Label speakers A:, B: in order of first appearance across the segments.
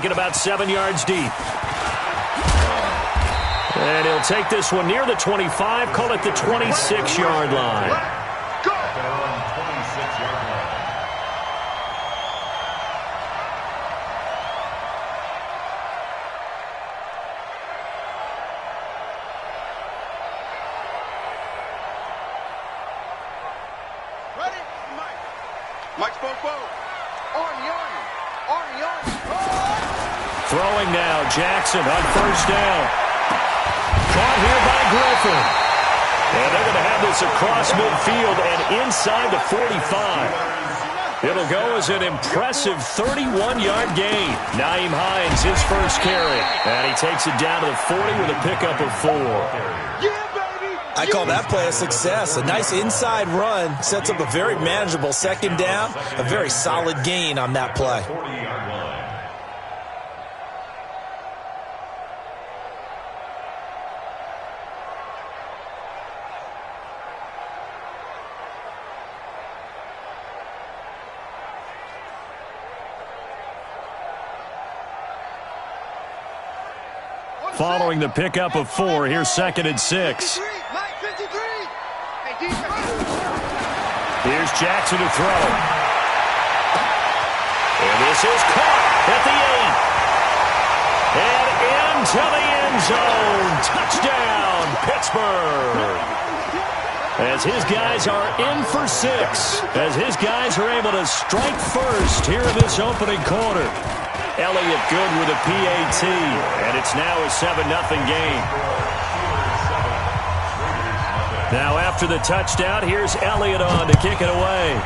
A: it about 7 yards deep. And he'll take this one near the 25, call it the 26-yard line. Throwing now, Jackson on first down. Caught here by Griffin. And they're going to have this across midfield and inside the 45. It'll go as an impressive 31-yard gain. Nyheim Hines, his first carry. And he takes it down to the 40 with a pickup of 4.
B: I call that play a success. A nice inside run sets up a very manageable second down. A very solid gain on that play.
A: Following the pickup of 4, here's 2nd and 6. Here's Jackson to throw. And this is caught at the 8. And into the end zone. Touchdown, Pittsburgh. As his guys are in for 6. As his guys are able to strike first here in this opening quarter. Elliott good with a PAT, and it's now a 7-0 game. Now after the touchdown, here's Elliott on to kick it away.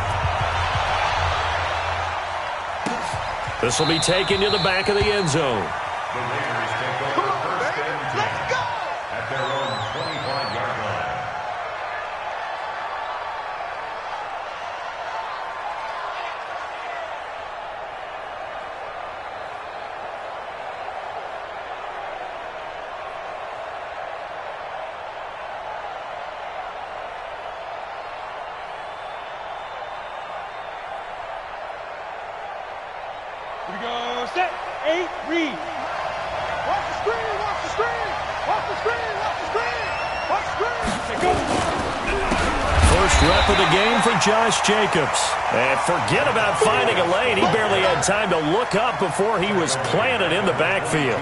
A: This will be taken to the back of the end zone. Rep of the game for Josh Jacobs. And forget about finding a lane. He barely had time to look up before he was planted in the backfield.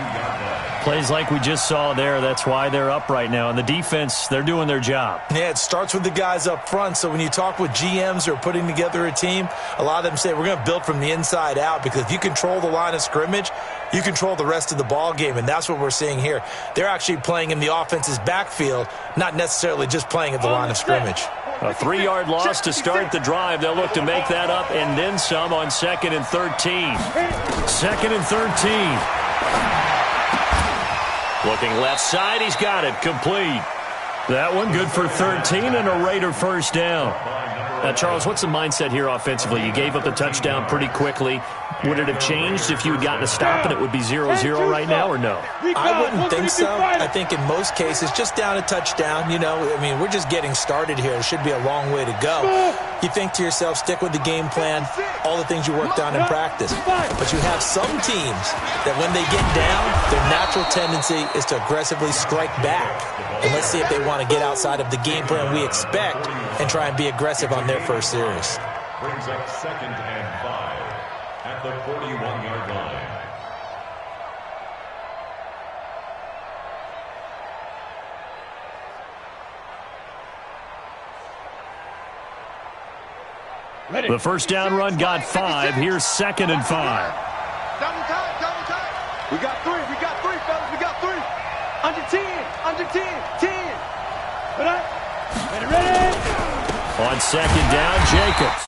A: Plays like we just saw there. That's why they're up right now. And the defense, they're doing their job.
B: Yeah, it starts with the guys up front. So when you talk with GMs who are putting together a team, a lot of them say we're going to build from the inside out, because if you control the line of scrimmage, you control the rest of the ball game, and that's what we're seeing here. They're actually playing in the offense's backfield, not necessarily just playing at the line of scrimmage.
A: A 3-yard loss to start the drive. They'll look to make that up and then some on 2nd and 13. 2nd and 13. Looking left side, he's got it. Complete. That one good for 13 and a Raider first down. Now, Charles, what's the mindset here offensively? You gave up the touchdown pretty quickly. Would it have changed if you had gotten a stop and it would be 0-0 right now, or no?
B: I wouldn't think so. I think in most cases, just down a touchdown, you know, I mean, we're just getting started here. It should be a long way to go. You think to yourself, stick with the game plan, all the things you worked on in practice. But you have some teams that when they get down, their natural tendency is to aggressively strike back. And let's see if they want to get outside of the game plan we expect and try and be aggressive on their first series.
C: Brings up 2nd and 5 at the 41-yard line.
A: The first down run got 5. Here's 2nd and 5.
D: Double time. We got three, fellas. We got 3. Under 10. 10. Put up. Ready.
A: On 2nd down, Jacobs.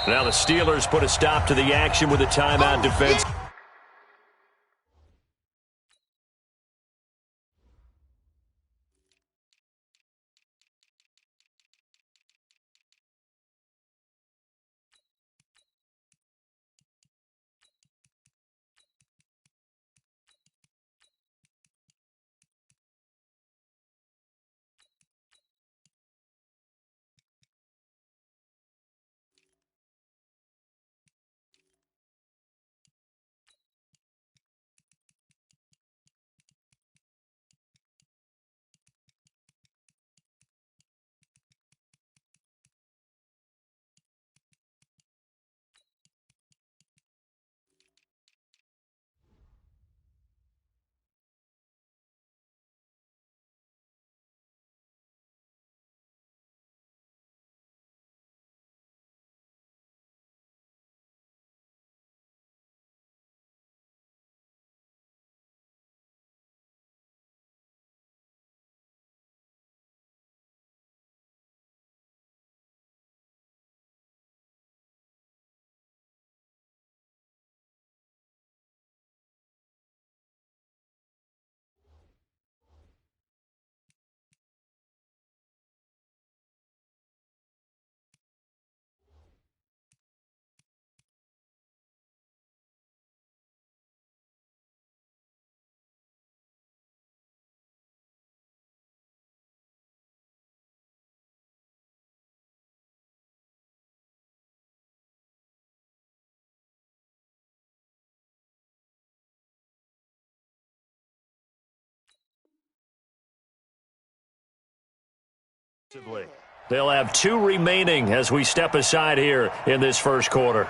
A: Now the Steelers put a stop to the action with a timeout defense. They'll have 2 remaining as we step aside here in this first quarter.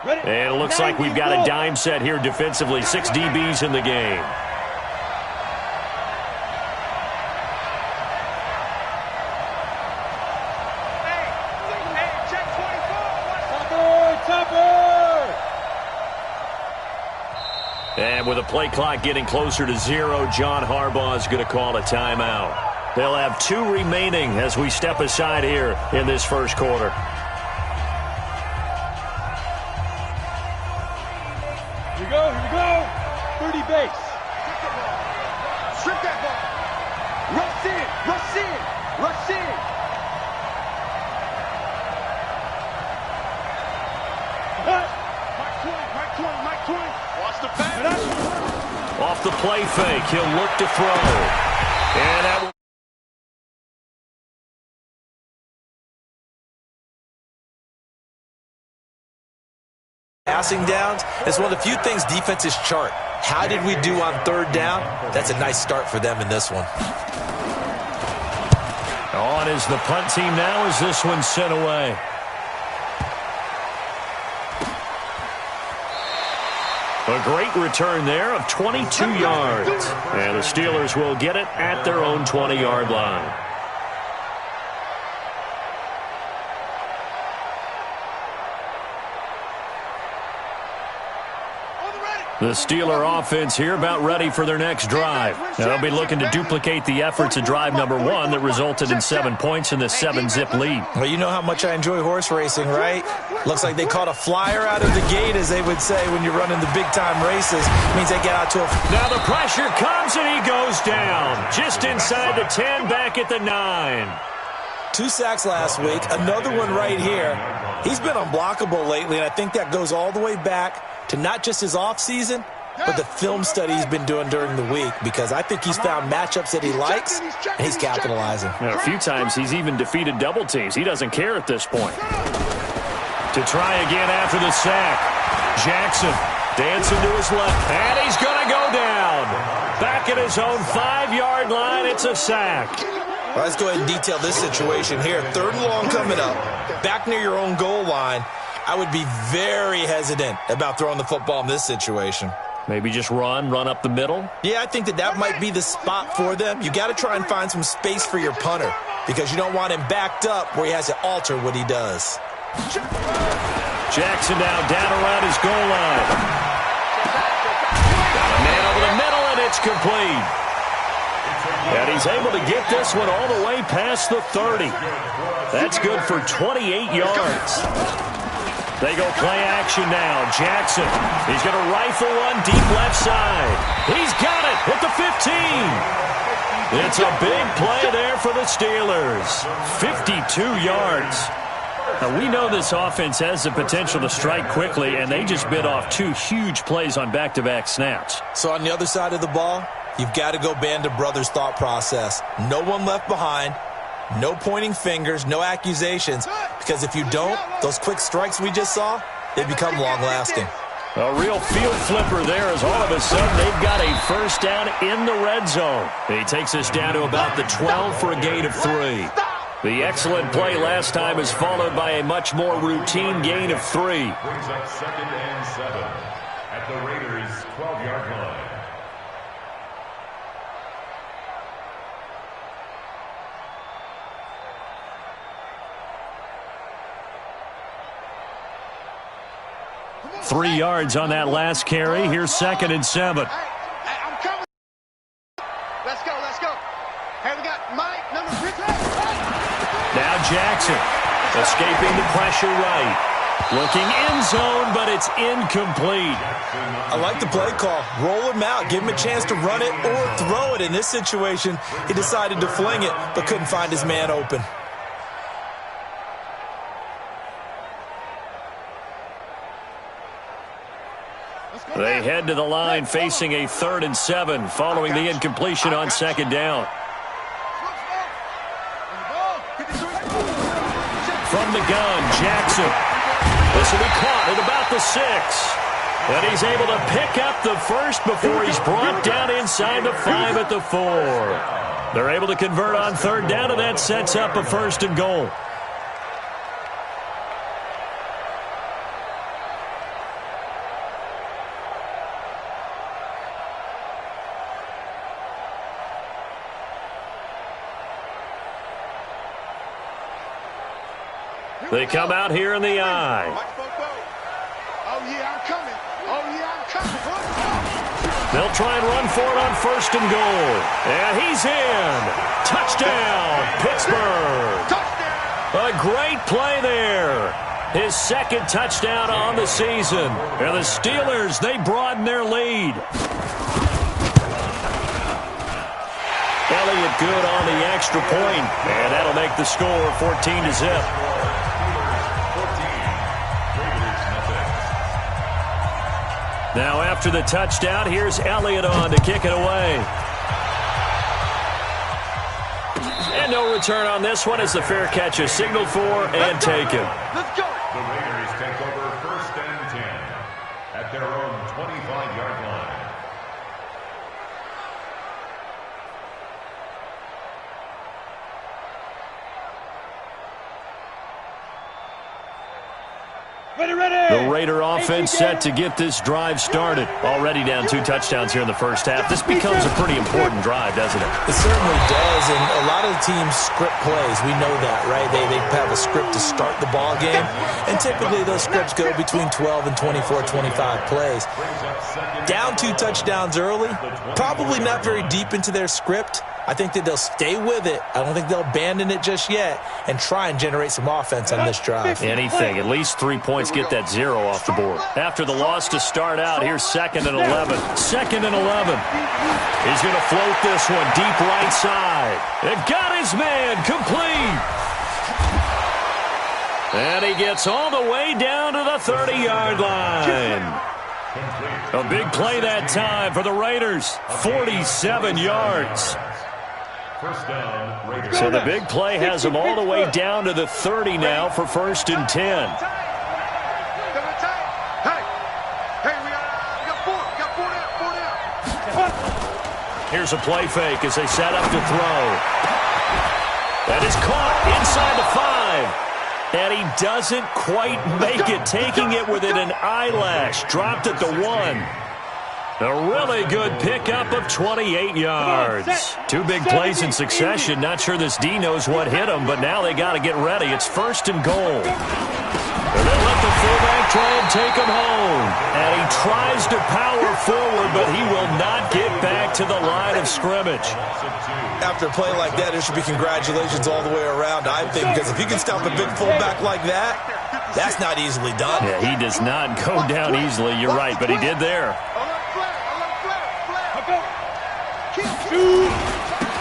A: And it looks like we've got a dime set here defensively. 6 DBs in the game. And with the play clock getting closer to 0, John Harbaugh is going to call a timeout. They'll have 2 remaining as we step aside here in this first quarter.
D: Here we go. 30 base. Strip that ball. Rush in. Mike 20. Watch the pass.
A: Off the play fake, he'll look to throw. And that will
B: passing downs is one of the few things defenses chart. How did we do on 3rd down? That's a nice start for them in this one.
A: On is the punt team now as this one's sent away. A great return there of 22 yards. And the Steelers will get it at their own 20-yard line. The Steeler offense here about ready for their next drive. Now, they'll be looking to duplicate the efforts of drive number 1 that resulted in 7 points in the 7-zip lead.
B: Well, you know how much I enjoy horse racing, right? Looks like they caught a flyer out of the gate, as they would say when you're running the big-time races. It means they get out to a...
A: Now the pressure comes and he goes down. Just inside the 10, back at the 9.
B: 2 sacks last week, another one right here. He's been unblockable lately, and I think that goes all the way back to not just his offseason, but the film study he's been doing during the week, because I think he's found matchups that he likes, and he's capitalizing.
A: A few times he's even defeated double teams. He doesn't care at this point. To try again after the sack. Jackson dancing to his left, and he's going to go down. Back at his own 5-yard line, it's a sack.
B: Well, let's go ahead and detail this situation here. 3rd and long coming up, back near your own goal line. I would be very hesitant about throwing the football in this situation.
A: Maybe just run up the middle?
B: Yeah, I think that might be the spot for them. You got to try and find some space for your punter, because you don't want him backed up where he has to alter what he does.
A: Jackson now down around his goal line. Got a man over the middle, and it's complete. And he's able to get this one all the way past the 30. That's good for 28 yards. They go play action now. Jackson, he's going to rifle one deep left side. He's got it at the 15. It's a big play there for the Steelers. 52 yards. Now, we know this offense has the potential to strike quickly, and they just bit off 2 huge plays on back-to-back snaps.
B: So on the other side of the ball, you've got to go band of brothers thought process. No one left behind. No pointing fingers, no accusations, because if you don't, those quick strikes we just saw, they become long-lasting.
A: A real field flipper there as all of a sudden they've got a first down in the red zone. He takes us down to about the 12 for a gain of 3. The excellent play last time is followed by a much more routine gain of 3.
C: Brings up 2nd and 7 at the Raiders' 12-yard line.
A: Three yards on that last carry. Here's 2nd and 7.
D: Hey, I'm coming. Let's go. Hey, we got Mike, number 3.
A: Now Jackson escaping the pressure right. Looking end zone, but it's incomplete.
B: I like the play call. Roll him out. Give him a chance to run it or throw it. In this situation, he decided to fling it, but couldn't find his man open.
A: They head to the line facing a 3rd and 7 following the incompletion on 2nd down. From the gun, Jackson. This will be caught at about the 6. And he's able to pick up the first before he's brought down inside the 5 at the 4. They're able to convert on 3rd down, and that sets up a 1st and goal. They come out here in the eye.
D: Oh, yeah, I'm coming. Oh, yeah, I'm coming.
A: They'll try and run for it on 1st and goal. And he's in. Touchdown, Pittsburgh.
D: Touchdown.
A: A great play there. His 2nd touchdown on the season. And the Steelers, they broaden their lead. Elliott good on the extra point. And that'll make the score 14-0. Now after the touchdown, here's Elliott on to kick it away. And no return on this one as the fair catch is signaled for and taken.
D: Let's go.
C: The Raiders take over 1st and 10 at their own 25-yard line.
A: The Raider offense set to get this drive started. Already down 2 touchdowns here in the first half. This becomes a pretty important drive, doesn't it?
B: It certainly does, and a lot of the teams script plays. We know that, right? They have a script to start the ball game, and typically those scripts go between 12 and 24, 25 plays. Down 2 touchdowns early, probably not very deep into their script. I think that they'll stay with it. I don't think they'll abandon it just yet and try and generate some offense on this drive.
A: Anything. At least 3 points get that 0 off the board. After the loss to start out, here's 2nd and 11. 2nd and 11. He's going to float this one deep right side. It got his man complete. And he gets all the way down to the 30-yard line. A big play that time for the Raiders. 47 yards.
C: First down, Raiders.
A: So the big play has them all the way down to the 30 now for 1st and 10.
D: Hey, we got 4. We got 4 down.
A: Here's a play fake as they set up to throw. That is caught inside the 5. And he doesn't quite make it, taking it within an eyelash. Dropped at the 1. A really good pickup of 28 yards. 2 big plays in succession. Not sure this D knows what hit him, but now they got to get ready. It's 1st and goal. And they'll let the fullback try and take him home. And he tries to power forward, but he will not get back to the line of scrimmage.
B: After a play like that, there should be congratulations all the way around, I think, because if you can stop a big fullback like that, that's not easily done.
A: Yeah, he does not go down easily. You're right, but he did there.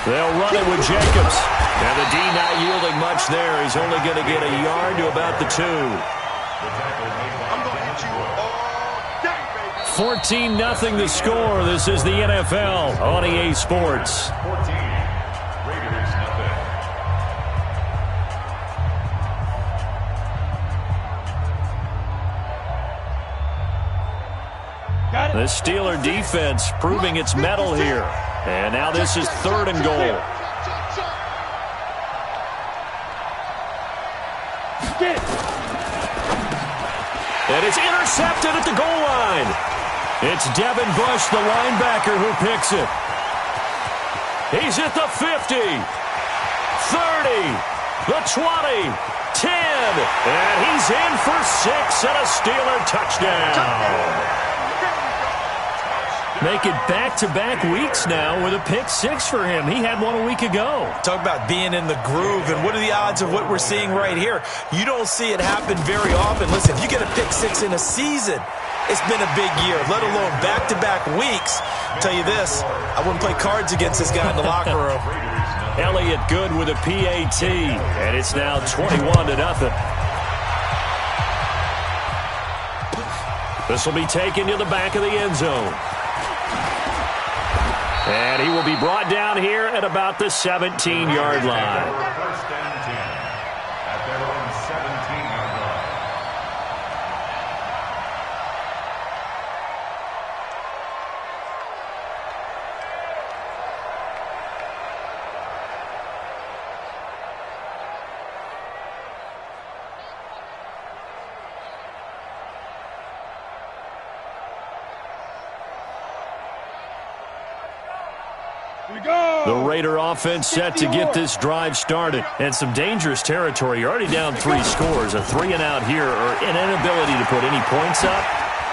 A: They'll run it with Jacobs. And the D not yielding much there. He's only going to get a yard to about the 2. 14-0 the score. This is the NFL on EA Sports.
C: 14. Raiders nothing.
A: The Steeler defense proving its mettle here. And now this is 3rd and goal. And it's intercepted at the goal line. It's Devin Bush, the linebacker, who picks it. He's at the 50, 30, the 20, 10, and he's in for 6 and a Steeler touchdown. Make it back-to-back weeks now with a pick 6 for him. He had one a week ago.
B: Talk about being in the groove, and what are the odds of what we're seeing right here? You don't see it happen very often. Listen, if you get a pick 6 in a season, it's been a big year, let alone back-to-back weeks. I'll tell you this, I wouldn't play cards against this guy in the locker room.
A: Elliott good with a PAT, and it's now 21-0. This will be taken to the back of the end zone. And he will be brought down here at about the 17-yard line.
C: First and 10 at their own 17-yard line.
A: The Raider offense set to get this drive started. And some dangerous territory. You're already down 3 scores. A 3-and-out here or an inability to put any points up.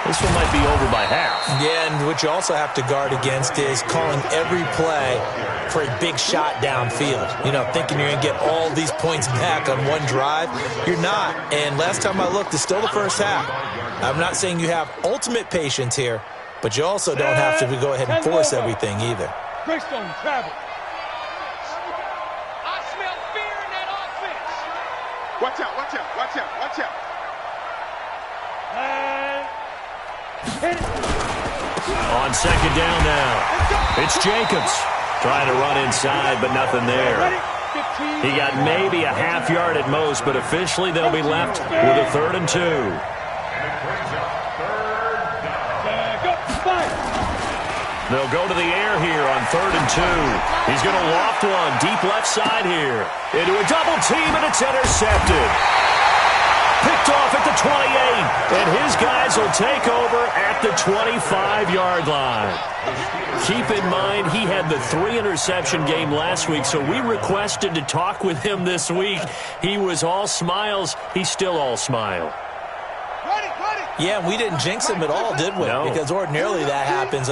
A: This one might be over by half.
B: Yeah, and what you also have to guard against is calling every play for a big shot downfield. You know, thinking you're going to get all these points back on one drive. You're not. And last time I looked, it's still the first half. I'm not saying you have ultimate patience here, but you also don't have to go ahead and force everything either.
D: Greystone travel.
E: I smell fear in that offense.
D: Watch out, watch out, watch out, watch out. And hit it.
A: On second down now. It's Jacobs. Trying to run inside, but nothing there. He got maybe a half yard at most, but officially they'll be left with a 3rd and 2.
C: And it brings up 3rd down.
D: Go, fire.
A: They'll go to the air here on 3rd and 2. He's going to loft one deep left side here. Into a double team, and it's intercepted. Picked off at the 28, and his guys will take over at the 25-yard line. Keep in mind, he had the 3-interception game last week, so we requested to talk with him this week. He was all smiles. He's still all smile.
B: Yeah, we didn't jinx him at all, did we?
A: No.
B: Because ordinarily that happens.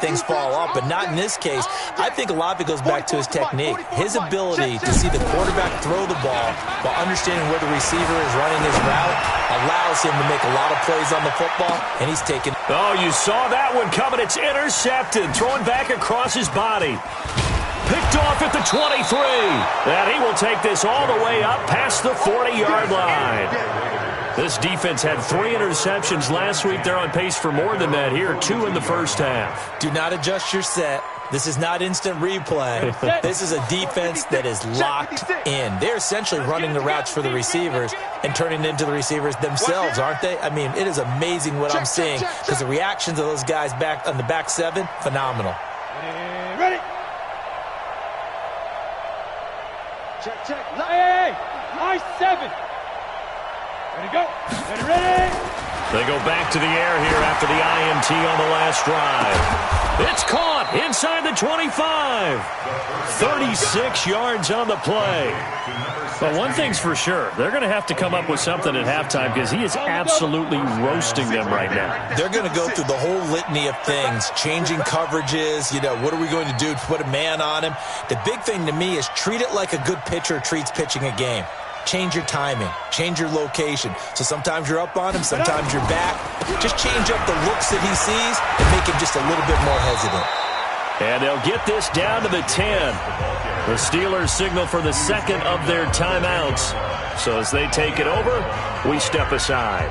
B: Things fall off, but not in this case. I think a lot of it goes back to his technique. His ability to see the quarterback throw the ball while understanding where the receiver is running his route allows him to make a lot of plays on the football, and he's taking.
A: Oh, you saw that one coming. It's intercepted. Throwing back across his body. Picked off at the 23. And he will take this all the way up past the 40-yard line. This defense had 3 interceptions last week. They're on pace for more than that here. 2 in the first half.
B: Do not adjust your set. This is not instant replay. This is a defense that is locked in. They're essentially running the routes for the receivers and turning into the receivers themselves, aren't they? I mean, it is amazing what I'm seeing because the reactions of those guys back on the back 7, phenomenal.
D: Ready. Check, check. Hey, nice 7. Ready, go. Ready.
A: They go back to the air here after the INT on the last drive. It's caught inside the 25. 36 yards on the play. But one thing's for sure, they're going to have to come up with something at halftime because he is absolutely roasting them right now.
B: They're going to go through the whole litany of things, changing coverages, what are we going to do to put a man on him? The big thing to me is treat it like a good pitcher treats pitching a game. Change your timing, change your location. So sometimes you're up on him, sometimes you're back. Just change up the looks that he sees and make him just a little bit more hesitant.
A: And they'll get this down to the 10. The Steelers signal for the second of their timeouts. So as they take it over, we step aside.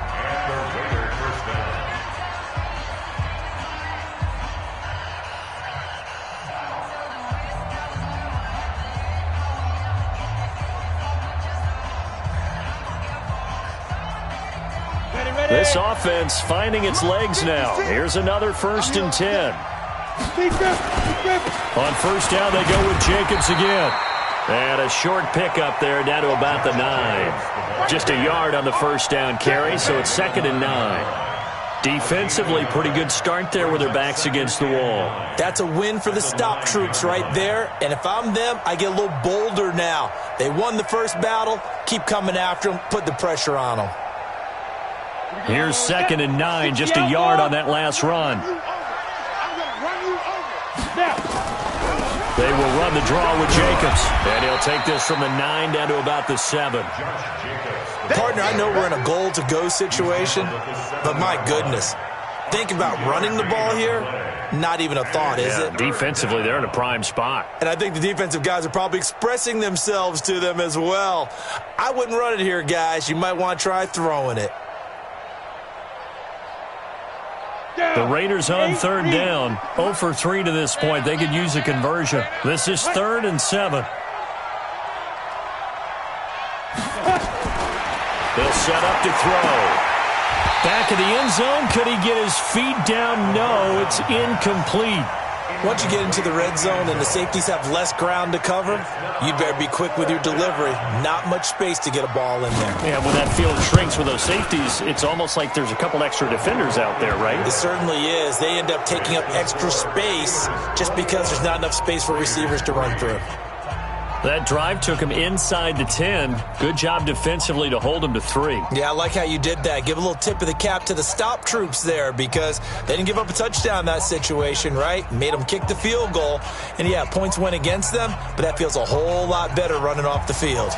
A: This offense finding its legs now. Here's another 1st and 10. On first down, they go with Jacobs again. And a short pickup there down to about the 9. Just a yard on the first down carry, so it's 2nd and 9. Defensively, pretty good start there with their backs against the wall.
B: That's a win for the stop troops right there. And if I'm them, I get a little bolder now. They won the first battle. Keep coming after them. Put the pressure on them.
A: Here's 2nd and 9, just a yard on that last run. They will run the draw with Jacobs, and he'll take this from the 9 down to about the 7.
B: Partner, I know we're in a goal-to-go situation, but my goodness, think about running the ball here, not even a thought, is it?
A: Defensively, they're in a prime spot.
B: And I think the defensive guys are probably expressing themselves to them as well. I wouldn't run it here, guys. You might want to try throwing it.
A: The Raiders on third down. 0 for 3 to this point. They could use a conversion. This is 3rd and 7. They'll set up to throw. Back of the end zone. Could he get his feet down? No, it's incomplete.
B: Once you get into the red zone and the safeties have less ground to cover, you better be quick with your delivery. Not much space to get a ball in there.
A: Yeah, when that field shrinks with those safeties, it's almost like there's a couple extra defenders out there, right?
B: It certainly is. They end up taking up extra space just because there's not enough space for receivers to run through.
A: That drive took him inside the 10. Good job defensively to hold him to 3.
B: Yeah, I like how you did that. Give a little tip of the cap to the stop troops there because they didn't give up a touchdown in that situation, right? Made them kick the field goal. And, yeah, points went against them, but that feels a whole lot better running off the field.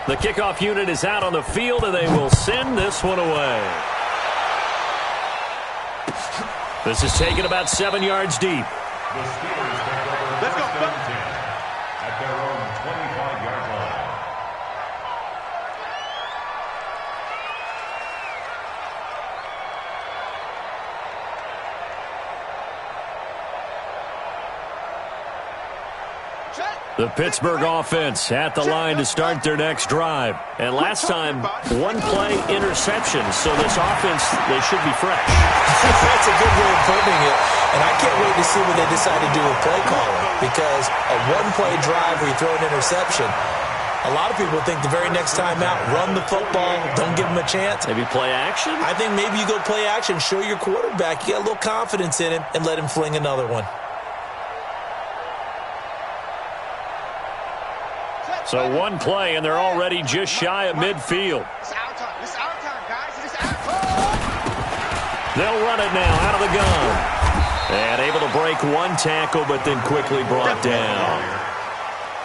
A: The kickoff unit is out on the field, and they will send this one away. This is taken about 7 yards deep.
C: The Steelers take over first and 10 at their own 25-yard line.
A: The Pittsburgh offense at the line to start their next drive. And last time, 1-play interception. So this offense, they should be fresh.
B: That's a good way of putting it. And I can't wait to see what they decide to do with play calling. Because a 1-play drive where you throw an interception, a lot of people think the very next time out, run the football, don't give them a chance.
A: Maybe play action?
B: I think maybe you go play action, show your quarterback, you get a little confidence in him, and let him fling another one.
A: So 1 play, and they're already just shy of midfield.
D: It's our time. It's our time, guys. It's our time.
A: They'll run it now out of the gun. And able to break 1 tackle, but then quickly brought down.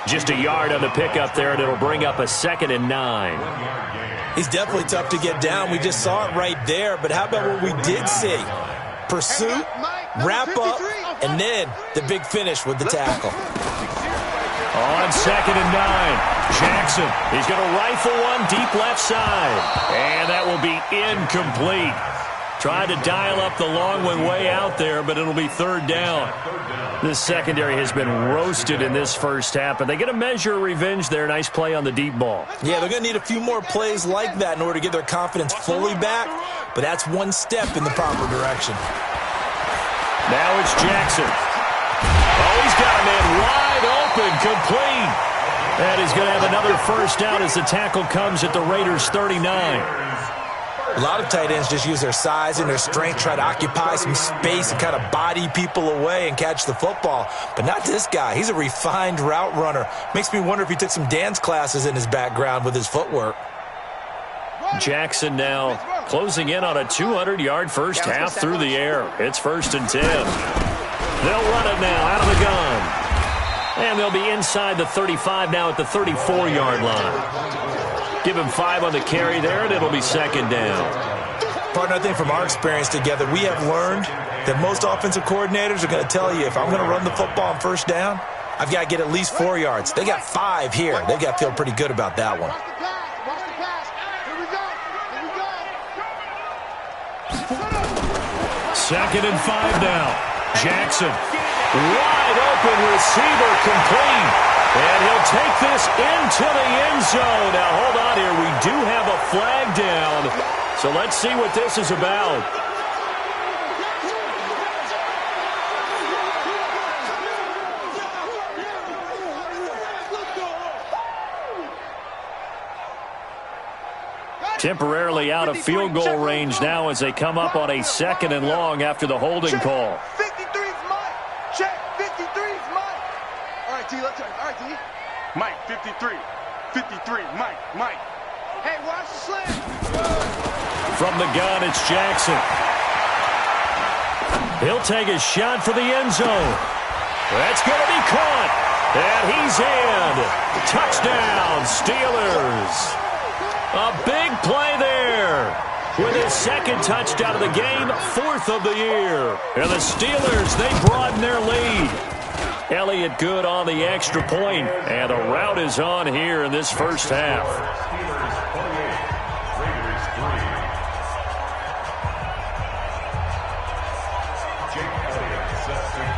A: Just a yard on the pickup there, and it'll bring up a 2nd and 9.
B: He's definitely tough to get down. We just saw it right there. But how about what we did see? Pursuit, wrap up, and then the big finish with the tackle.
A: On 2nd and 9, Jackson. He's going to rifle one deep left side. And that will be incomplete. Tried to dial up the long one way out there, but it'll be 3rd down. This secondary has been roasted in this first half, but they get a measure of revenge there. Nice play on the deep ball.
B: Yeah, they're going to need a few more plays like that in order to get their confidence fully back, but that's 1 step in the proper direction.
A: Now it's Jackson. Oh, he's got a man wide open, complete. And he's going to have another first down as the tackle comes at the Raiders' 39.
B: A lot of tight ends just use their size and their strength, try to occupy some space and kind of body people away and catch the football. But not this guy. He's a refined route runner. Makes me wonder if he took some dance classes in his background with his footwork.
A: Jackson now closing in on a 200-yard first half through the air. It's 1st and 10. They'll run it now out of the gun. And they'll be inside the 35 now at the 34-yard line. Give him 5 on the carry there, and it'll be 2nd down.
B: Partner, I think from our experience together, we have learned that most offensive coordinators are going to tell you, if I'm going to run the football on first down, I've got to get at least 4 yards. They got 5 here. They've got to feel pretty good about that one.
D: Watch the pass. Here we go. Here we go.
A: 2nd and 5 now. Jackson, wide open receiver, complete. And he'll take this into the end zone. Now, hold on here. We do have a flag down. So let's see what this is about. Temporarily out of field goal range now as they come up on a 2nd and long after the holding call.
D: 53's Mike. Check. 53's Mike. All right, T, let's turn. All right, T.
F: Mike, 53. 53, Mike.
D: Hey, watch the slam.
A: From the gun, it's Jackson. He'll take a shot for the end zone. That's going to be caught. And he's in. Touchdown, Steelers. A big play there. With his 2nd touchdown of the game, 4th of the year. And the Steelers, they broaden their lead. Elliott good on the extra point, and the route is on here in this first half.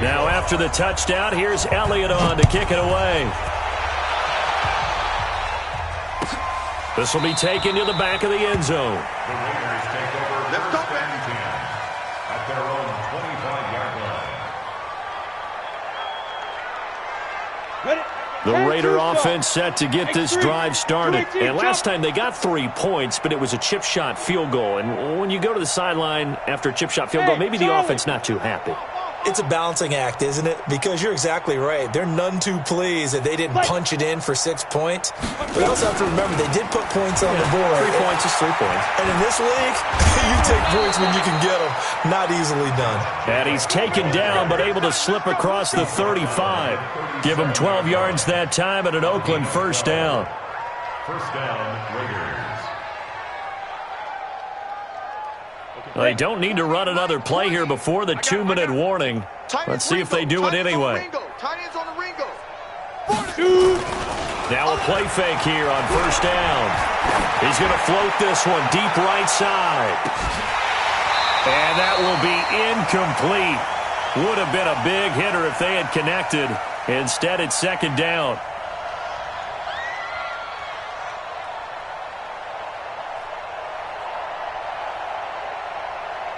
A: Now after the touchdown, here's Elliott on to kick it away. This will be taken to the back of the end zone.
C: The Raiders take over first and 10 at their own 25-yard line.
D: Ready?
A: The Raider offense set to get this drive started. And last time they got 3 points, but it was a chip shot field goal. And when you go to the sideline after a chip shot field goal, maybe the offense not too happy.
B: It's a balancing act, isn't it? Because you're exactly right. They're none too pleased that they didn't punch it in for 6 points. But you also have to remember they did put points on the board.
A: 3 points is 3 points.
B: And in this league, you take points when you can get them. Not easily done.
A: And he's taken down but able to slip across the 35. Give him 12 yards that time and an Oakland first down.
C: First down, Raiders.
A: They don't need to run another play here before the 2-minute warning. Let's see if they do it anyway. Now a play fake here on first down. He's going to float this one deep right side. And that will be incomplete. Would have been a big hitter if they had connected. Instead, it's second down.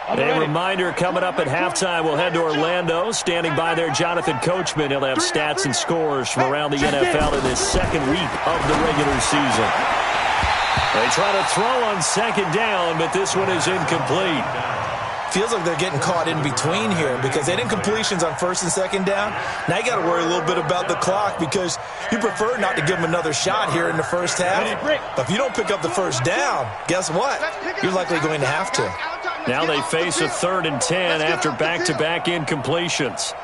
A: A reminder coming up at halftime, we'll head to Orlando. Standing by there, Jonathan Coachman. He'll have stats and scores from around the NFL in this second week of the regular season. They try to throw on second down, but this one is incomplete.
B: Feels like they're getting caught in between here because they didn't completions on first and second down. Now you got to worry a little bit about the clock because you prefer not to give them another shot here in the first half. But if you don't pick up the first down, guess what? You're likely going to have to.
A: Now they face a 3rd and 10 after back-to-back incompletions.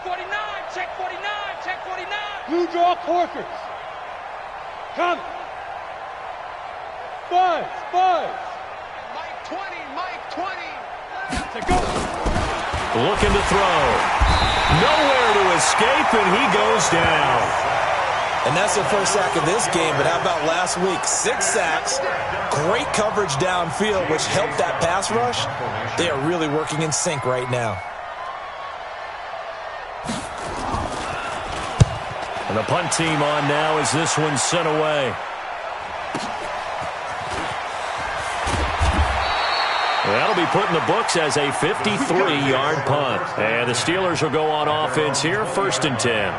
E: 49, check 49, check 49.
D: Blue draw Corkers. Come. Buzz.
E: Mike 20, Mike 20.
D: To go.
A: Looking to throw. Nowhere to escape, and he goes down.
B: And that's their first sack of this game, but how about last week? 6 sacks, great coverage downfield, which helped that pass rush. They are really working in sync right now.
A: And the punt team on now as this one's sent away. That'll be put in the books as a 53-yard punt. And the Steelers will go on offense here, 1st and 10.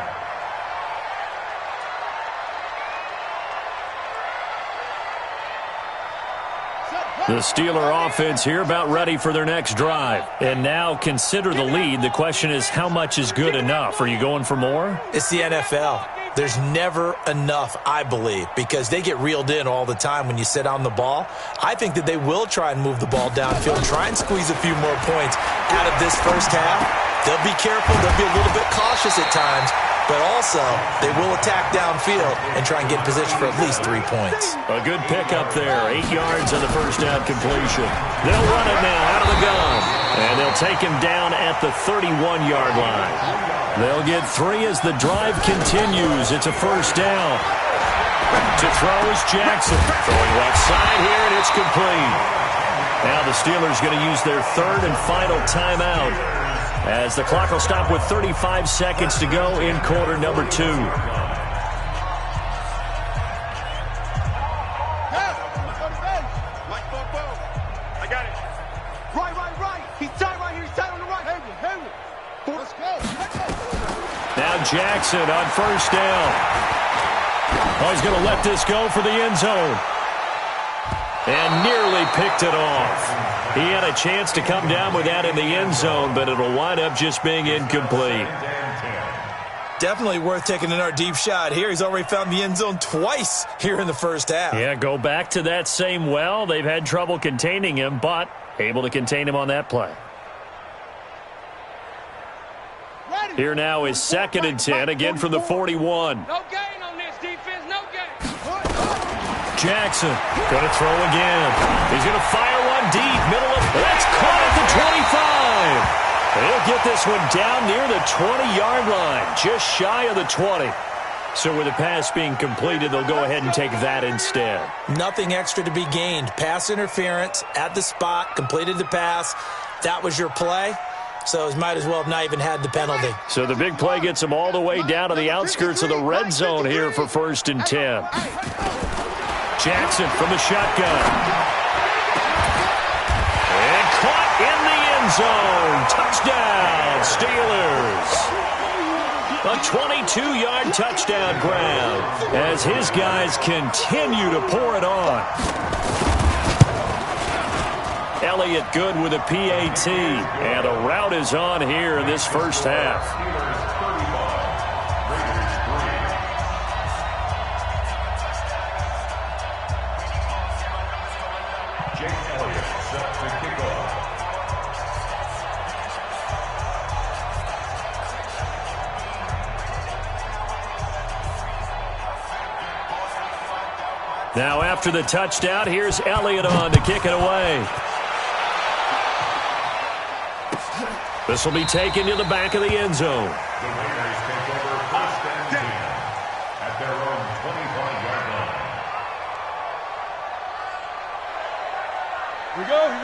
A: The Steeler offense here about ready for their next drive. And now consider the lead. The question is, how much is good enough? Are you going for more?
B: It's the NFL. There's never enough, I believe, because they get reeled in all the time when you sit on the ball. I think that they will try and move the ball downfield, try and squeeze a few more points out of this first half. They'll be careful. They'll be a little bit cautious at times. But also, they will attack downfield and try and get in position for at least 3 points.
A: A good pickup there. 8 yards on the first down completion. They'll run it now out of the gun. And they'll take him down at the 31-yard line. They'll get 3 as the drive continues. It's a first down. To throw is Jackson. Throwing left side here, and it's complete. Now the Steelers going to use their 3rd and final timeout, as the clock will stop with 35 seconds to go in quarter number 2.
F: I got it.
D: Right. He's tight right here. He's tight on the right. Hayward. Let's go.
A: Now Jackson on first down. Oh, he's going to let this go for the end zone. And nearly picked it off. He had a chance to come down with that in the end zone, but it'll wind up just being incomplete.
B: Definitely worth taking another deep shot here. He's already found the end zone twice here in the first half.
A: Yeah, go back to that same well. They've had trouble containing him, but able to contain him on that play. Here now is 2nd and 10, again from the 41.
E: No gain on this defense, no gain.
A: Jackson going to throw again. He's going to fire one deep, middle of. That's caught at the 25. He'll get this one down near the 20-yard line, just shy of the 20. So with the pass being completed, they'll go ahead and take that instead.
B: Nothing extra to be gained. Pass interference at the spot, completed the pass. That was your play. So it might as well have not even had the penalty.
A: So the big play gets them all the way down to the outskirts of the red zone here for 1st and 10. Jackson from the shotgun. And caught in the end zone. Touchdown, Steelers. A 22-yard touchdown grab as his guys continue to pour it on. Elliott good with a PAT, and a rout is on here in this first half. Now after the touchdown, here's Elliott on to kick it away. This will be taken to the back of the end zone.
C: The Raiders take over 1st and 10 at their own 25-yard line.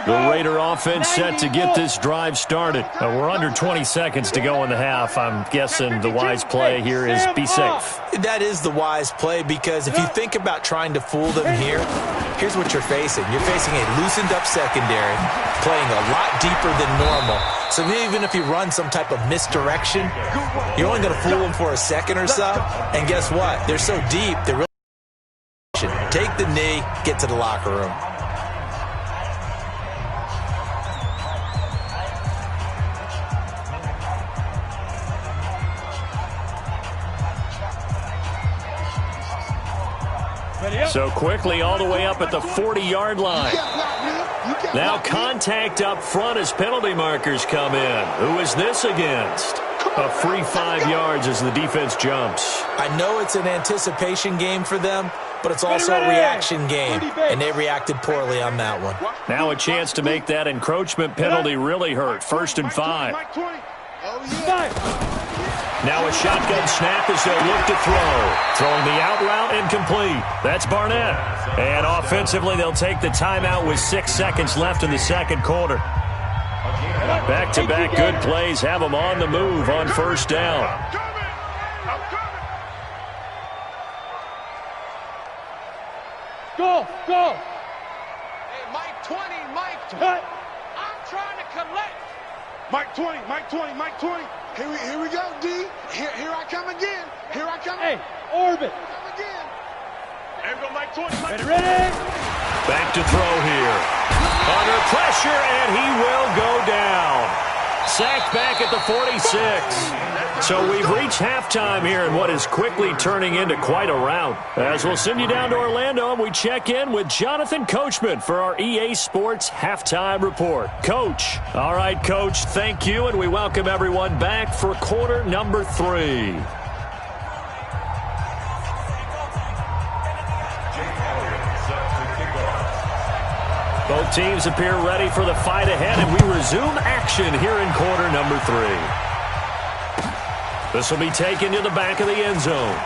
A: The Raider offense set to get this drive started. We're under 20 seconds to go in the half. I'm guessing the wise play here is be safe.
B: That is the wise play, because if you think about trying to fool them here, here's what you're facing. You're facing a loosened up secondary, playing a lot deeper than normal. So even if you run some type of misdirection, you're only going to fool them for a second or so. And guess what? They're so deep, they're really take the knee, get to the locker room.
A: So quickly all the way up at the 40-yard line. Now contact up front as penalty markers come in. Who is this against? A free 5 yards as the defense jumps.
B: I know it's an anticipation game for them, but it's also a reaction game, and they reacted poorly on that one.
A: Now a chance to make that encroachment penalty really hurt. 1st and 5. Now a shotgun snap as they'll look to throw. Throwing the out route incomplete. That's Barnett. And offensively, they'll take the timeout with 6 seconds left in the second quarter. Back-to-back good plays have them on the move on 1st down.
D: Go.
E: Hey, Mike 20, Mike 20. I'm trying to collect.
D: Mike 20. Here we go, D. Here I come again. Hey, orbit. Come again.
F: Here we go, Mike 20.
D: Ready?
A: Back to throw here. Under pressure, and he will go down. Sacked back at the 46. So we've reached halftime here in what is quickly turning into quite a rout. As we'll send you down to Orlando, and we check in with Jonathan Coachman for our EA Sports Halftime Report. Coach. All right, Coach, thank you, and we welcome everyone back for quarter number 3. Both teams appear ready for the fight ahead, and we resume action here in quarter number 3. This will be taken to the back of the end zone.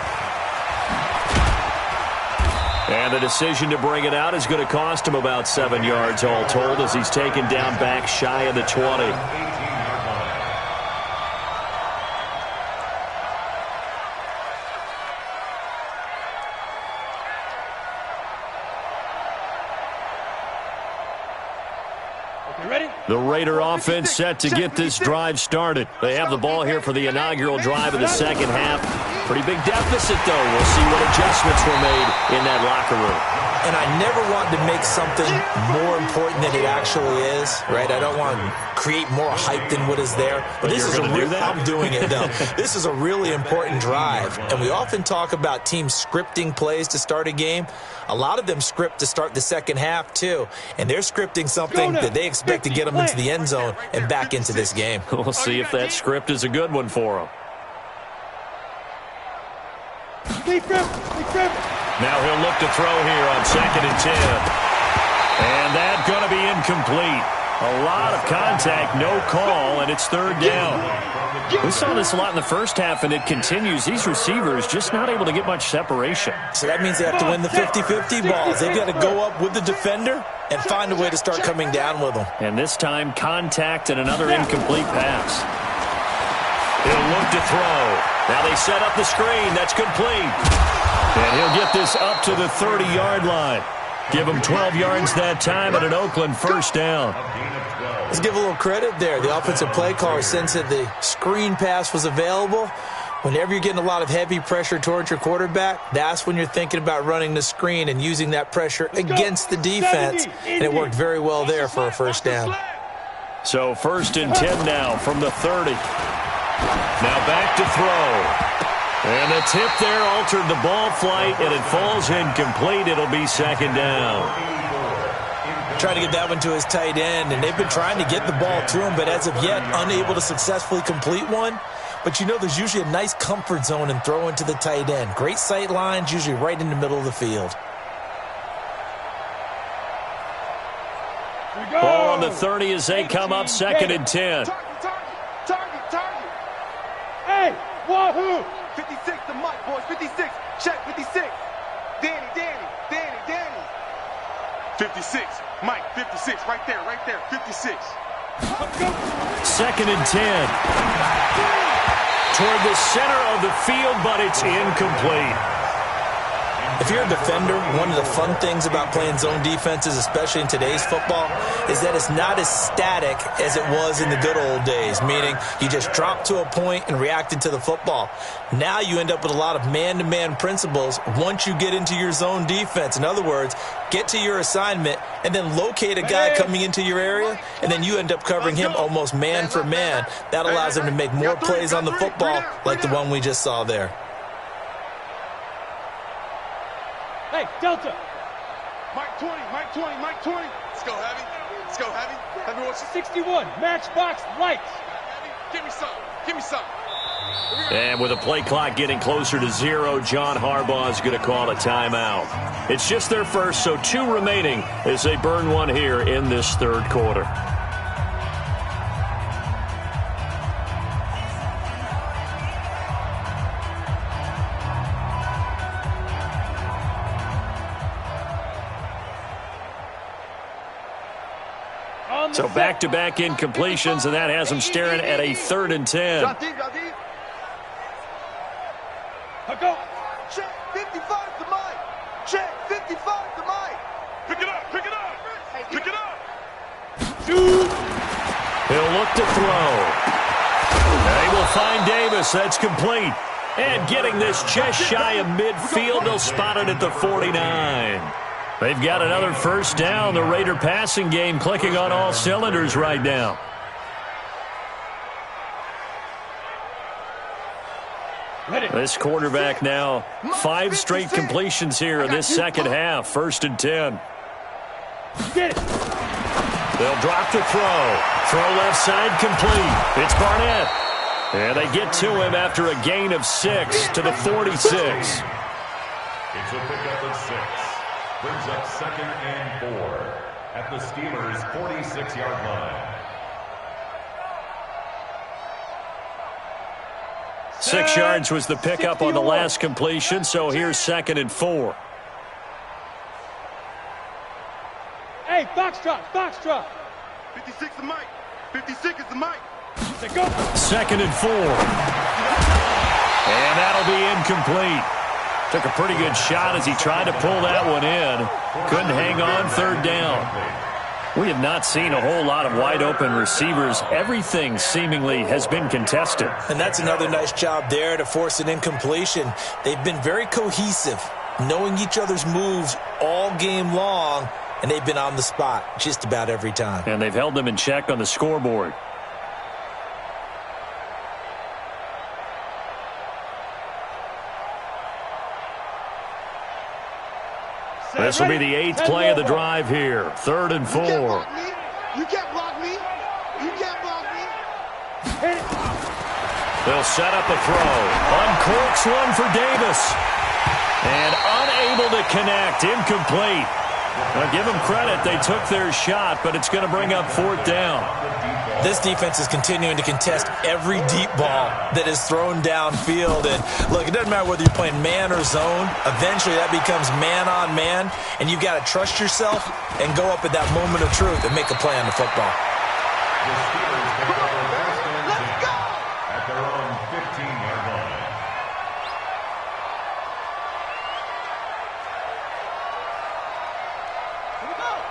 A: And the decision to bring it out is going to cost him about 7 yards all told, as he's taken down back shy of the 20. The Raider offense set to get this drive started. They have the ball here for the inaugural drive of the second half. Pretty big deficit, though. We'll see what adjustments were made in that locker room.
B: And I never want to make something more important than it actually is, right? I don't want to create more hype than what is there. But this is I'm doing it, though. This is a really important drive. And we often talk about teams scripting plays to start a game. A lot of them script to start the second half, too. And they're scripting something that they expect to get them into the end zone and back into this game.
A: We'll see if that script is a good one for them. Now he'll look to throw here on 2nd and 10. And that's going to be incomplete. A lot of contact, no call, and it's third down. We saw this a lot in the first half, and it continues. These receivers just not able to get much separation.
B: So that means they have to win the 50-50 balls. They've got to go up with the defender and find a way to start coming down with them.
A: And this time, contact and another incomplete pass. He'll look to throw. Now they set up the screen. That's complete. And he'll get this up to the 30-yard line. Give him 12 yards that time at an Oakland first down.
B: Let's give a little credit there. The offensive play caller sensed that the screen pass was available. Whenever you're getting a lot of heavy pressure towards your quarterback, that's when you're thinking about running the screen and using that pressure against the defense. And it worked very well there for a first down.
A: So 1st and 10 now from the 30. Now back to throw. And the tip there altered the ball flight, and it falls incomplete. It'll be 2nd down.
B: Trying to get that one to his tight end, and they've been trying to get the ball to him, but as of yet, unable to successfully complete one. But you know there's usually a nice comfort zone in throwing to the tight end. Great sight lines, usually right in the middle of the field.
A: Ball on the 30 as they come up 2nd and 10.
D: Target. Hey, wahoo! 56 to Mike, boys. 56. Check, 56. Danny.
F: 56. Mike, 56. Right there. 56.
A: 2nd and 10. Toward the center of the field, but it's incomplete.
B: If you're a defender, one of the fun things about playing zone defenses, especially in today's football, is that it's not as static as it was in the good old days, meaning you just drop to a point and reacted to the football. Now you end up with a lot of man-to-man principles once you get into your zone defense. In other words, get to your assignment and then locate a guy coming into your area, and then you end up covering him almost man for man. That allows him to make more plays on the football like the one we just saw there.
D: Hey, Delta.
F: Mike 20. Let's go, Heavy. Heavy, what's
D: 61, Matchbox Lights.
F: Give me some.
A: And with the play clock getting closer to 0, John Harbaugh is going to call a timeout. It's just their first, so 2 remaining as they burn one here in this 3rd quarter. So back-to-back incompletions, and that has them staring at a 3rd and 10.
D: Go. Check 55 to Mike. Check 55 to Mike.
F: Pick it up.
A: He'll look to throw. They will find Davis. That's complete. And getting this just shy of midfield, they'll spot it at the 49. They've got another first down. The Raider passing game clicking on all cylinders right now. This quarterback now 5 straight completions here in this 2nd half. 1st and 10. They'll drop to throw. Throw left side complete. It's Barnett. And they get to him after a gain of 6 to the 46.
C: It's a pickup of 6. Brings up 2nd and 4 at the Steelers' 46-yard line.
A: 6 yards was the pickup on the last completion, so here's 2nd and 4.
D: Hey, box drop.
F: 56 to Mike. 56 is the Mike.
D: Go.
A: 2nd and 4. And that'll be incomplete. Took a pretty good shot as he tried to pull that one in. Couldn't hang on. 3rd down. We have not seen a whole lot of wide-open receivers. Everything seemingly has been contested.
B: And that's another nice job there to force an incompletion. They've been very cohesive, knowing each other's moves all game long, and they've been on the spot just about every time.
A: And they've held them in check on the scoreboard. This will be the 8th play of the drive here. 3rd and 4.
F: You can't block me.
A: They'll set up a throw. Uncorks one for Davis. And unable to connect. Incomplete. Now, give them credit. They took their shot, but it's going to bring up 4th down.
B: This defense is continuing to contest every deep ball that is thrown downfield. And, look, it doesn't matter whether you're playing man or zone. Eventually, that becomes man-on-man, and you've got to trust yourself and go up at that moment of truth and make a play on the football.
C: The Steelers take over first and 10 at their own 15-yard line.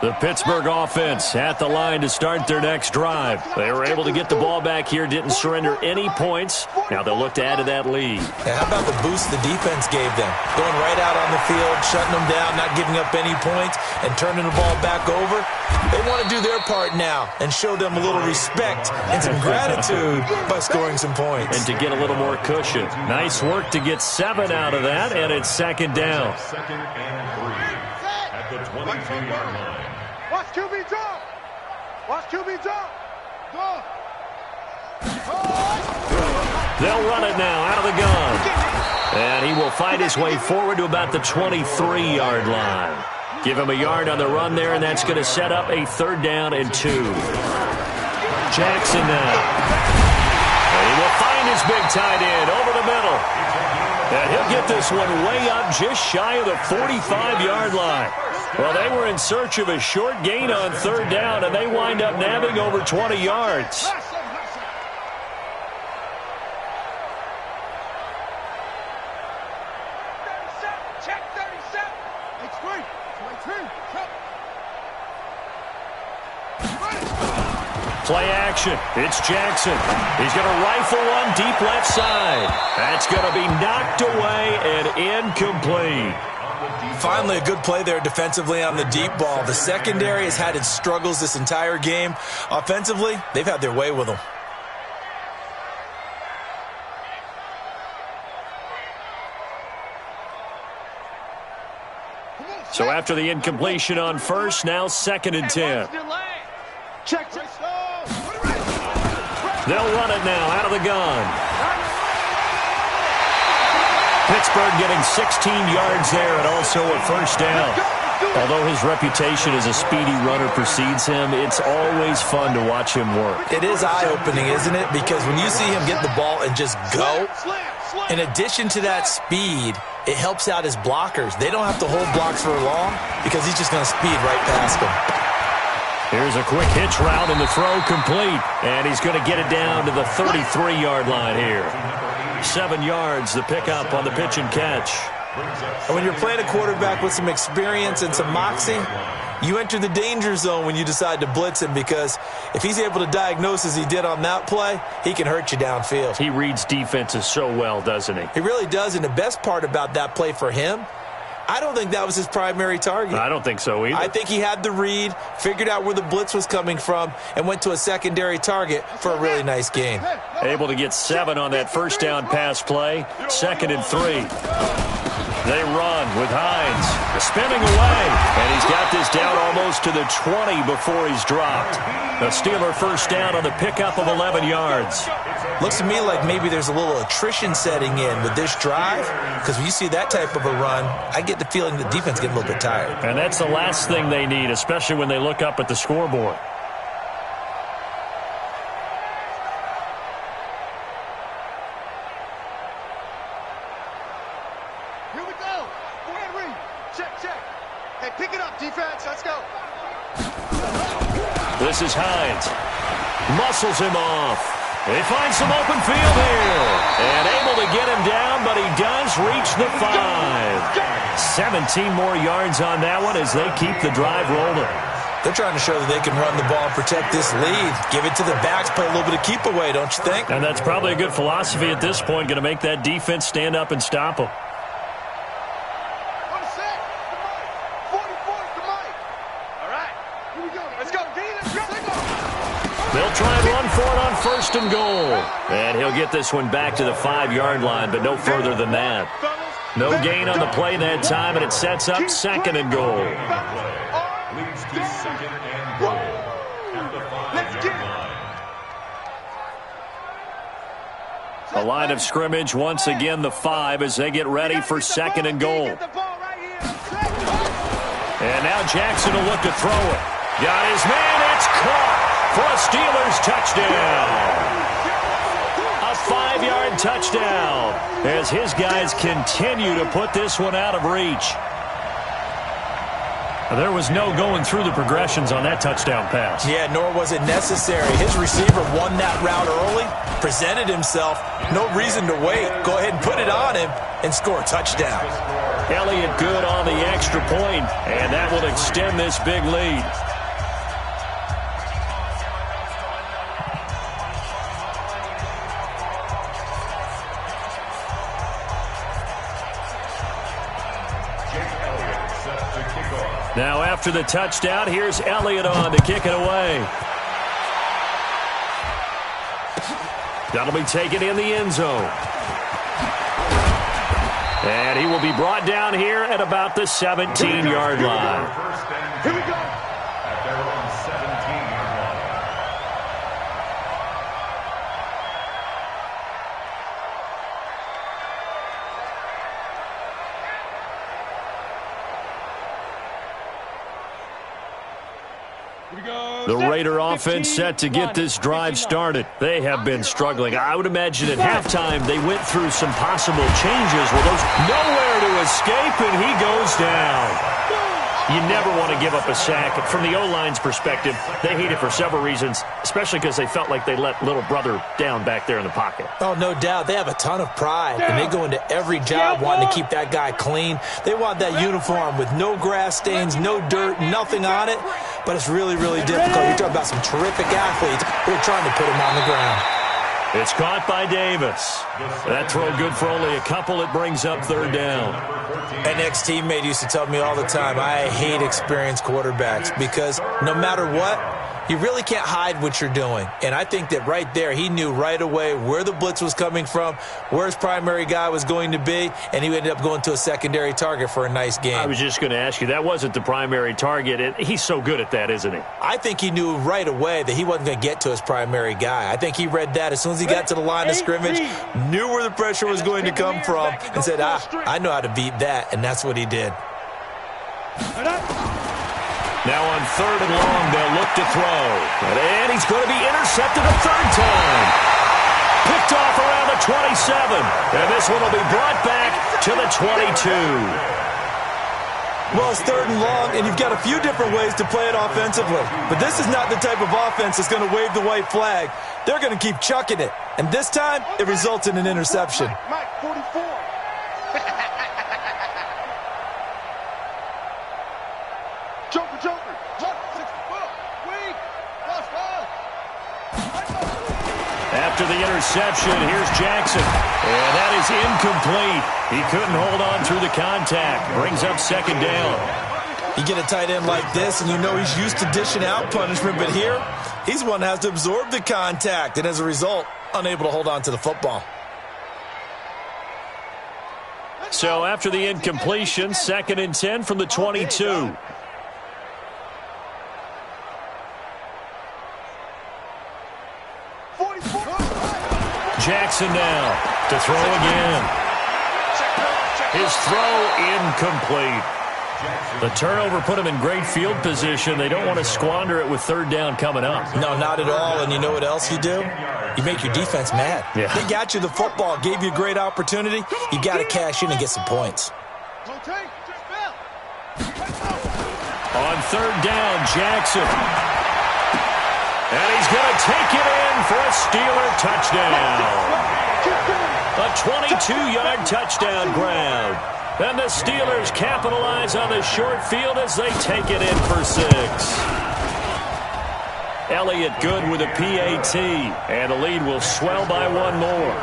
A: The Pittsburgh offense at the line to start their next drive. They were able to get the ball back here, didn't surrender any points. Now they'll look to add to that lead.
B: And how about the boost the defense gave them? Going right out on the field, shutting them down, not giving up any points, and turning the ball back over. They want to do their part now and show them a little respect and some gratitude by scoring some points.
A: And to get a little more cushion. Nice work to get 7 out of that, and it's 2nd down.
C: 2nd and 3 at the 22-yard line.
D: Watch QB drop. Watch QB drop. Go.
A: They'll run it now out of the gun. And he will find his way forward to about the 23-yard line. Give him a yard on the run there, and that's going to set up a 3rd down and 2. Jackson now. And he will find his big tight end over the middle. And he'll get this one way up just shy of the 45-yard line. Well, they were in search of a short gain on 3rd down, and they wind up nabbing over 20 yards.
D: Check 37. It's free.
A: Play action. It's Jackson. He's going to rifle one deep left side. That's going to be knocked away and incomplete.
B: Finally, a good play there defensively on the deep ball. The secondary has had its struggles this entire game. Offensively, they've had their way with them.
A: So after the incompletion on first, now 2nd and 10.
D: Check.
A: They'll run it now out of the gun. Pittsburgh getting 16 yards there and also a 1st down. Although his reputation as a speedy runner precedes him, it's always fun to watch him work.
B: It is eye-opening, isn't it? Because when you see him get the ball and just go, in addition to that speed, it helps out his blockers. They don't have to hold blocks for long because he's just going to speed right past them.
A: Here's a quick hitch route and the throw complete. And he's going to get it down to the 33-yard line here. 7 yards, the pickup on the pitch and catch.
B: And when you're playing a quarterback with some experience and some moxie, you enter the danger zone when you decide to blitz him, because if he's able to diagnose as he did on that play, he can hurt you downfield.
A: He reads defenses so well, doesn't he?
B: He really does, and the best part about that play for him, I don't think that was his primary target.
A: I don't think so either.
B: I think he had the read, figured out where the blitz was coming from, and went to a secondary target for a really nice gain.
A: Able to get 7 on that 1st down pass play. 2nd and 3. They run with Hines. Spinning away. And he's got this down almost to the 20 before he's dropped. A Steeler 1st down on the pickup of 11 yards.
B: Looks to me like maybe there's a little attrition setting in with this drive, because when you see that type of a run, I get the feeling the defense getting a little bit tired.
A: And that's the last thing they need, especially when they look up at the scoreboard.
D: Here we go. Go ahead, read. Check. Hey, pick it up, defense. Let's go.
A: This is Hines. Muscles him off. He finds some open field here. And able to get him down, but he does reach the 5. 17 more yards on that one as they keep the drive rolling.
B: They're trying to show that they can run the ball and protect this lead. Give it to the backs, play a little bit of keep away, don't you think?
A: And that's probably a good philosophy at this point, going to make that defense stand up and stop them. They'll try and run for it on 1st and goal. And he'll get this one back to the 5-yard line, but no further than that. No gain on the play that time, and it sets up 2nd and goal.
C: Leads to 2nd and goal at the 5-yard line.
A: A line of scrimmage, once again the 5 as they get ready for 2nd and goal. And now Jackson will look to throw it. Got his man. It's caught for a Steelers touchdown. A 5-yard touchdown as his guys continue to put this one out of reach. There was no going through the progressions on that touchdown pass.
B: Yeah, nor was it necessary. His receiver won that route early, presented himself. No reason to wait. Go ahead and put it on him and score a touchdown.
A: Elliott good on the extra point, and that will extend this big lead. Now after the touchdown, here's Elliott on to kick it away. That'll be taken in the end zone. And he will be brought down here at about the 17-yard line.
C: Here we go. At their own 17-yard line.
A: The Raider offense set to get this drive started. They have been struggling. I would imagine at halftime they went through some possible changes. Well, there's nowhere to escape, and he goes down. You never want to give up a sack. From the O-line's perspective, they hate it for several reasons, especially because they felt like they let little brother down back there in the pocket.
B: Oh, no doubt. They have a ton of pride, and they go into every job wanting to keep that guy clean. They want that uniform with no grass stains, no dirt, nothing on it. But it's really, really difficult. You're talking about some terrific athletes who are trying to put him on the ground.
A: It's caught by Davis. That throw good for only a couple. It brings up third down.
B: An ex-teammate used to tell me all the time, I hate experienced quarterbacks because no matter what, you really can't hide what you're doing. And I think that right there, he knew right away where the blitz was coming from, where his primary guy was going to be, and he ended up going to a secondary target for a nice game.
A: I was just going to ask you, that wasn't the primary target. He's so good at that, isn't he?
B: I think he knew right away that he wasn't going to get to his primary guy. I think he read that as soon as he got to the line of scrimmage, knew where the pressure was going to come from, and said, I know how to beat that, and that's what he did.
A: Now on third and long, they'll look to throw. And he's going to be intercepted a third time. Picked off around the 27. And this one will be brought back to the 22.
B: Well, it's third and long, and you've got a few different ways to play it offensively. But this is not the type of offense that's going to wave the white flag. They're going to keep chucking it. And this time, it results in an interception.
F: Mike, 44. Joker.
A: After the interception, here's Jackson. And that is incomplete. He couldn't hold on through the contact. Brings up second down.
B: You get a tight end like this, and you know he's used to dishing out punishment. But here, he's one that has to absorb the contact. And as a result, unable to hold on to the football.
A: So after the incompletion, 2nd and 10 from the 22. Jackson now to throw again. His throw incomplete. The turnover put him in great field position. They don't want to squander it with third down coming up.
B: No, not at all. And you know what else you do? You make your defense mad.
A: Yeah.
B: They got you the football, gave you a great opportunity. You got to cash in and get some points.
A: On third down, Jackson. And he's going to take it in for a Steeler touchdown. A 22-yard touchdown grab. And the Steelers capitalize on the short field as they take it in for 6. Elliott good with a PAT. And the lead will swell by one more.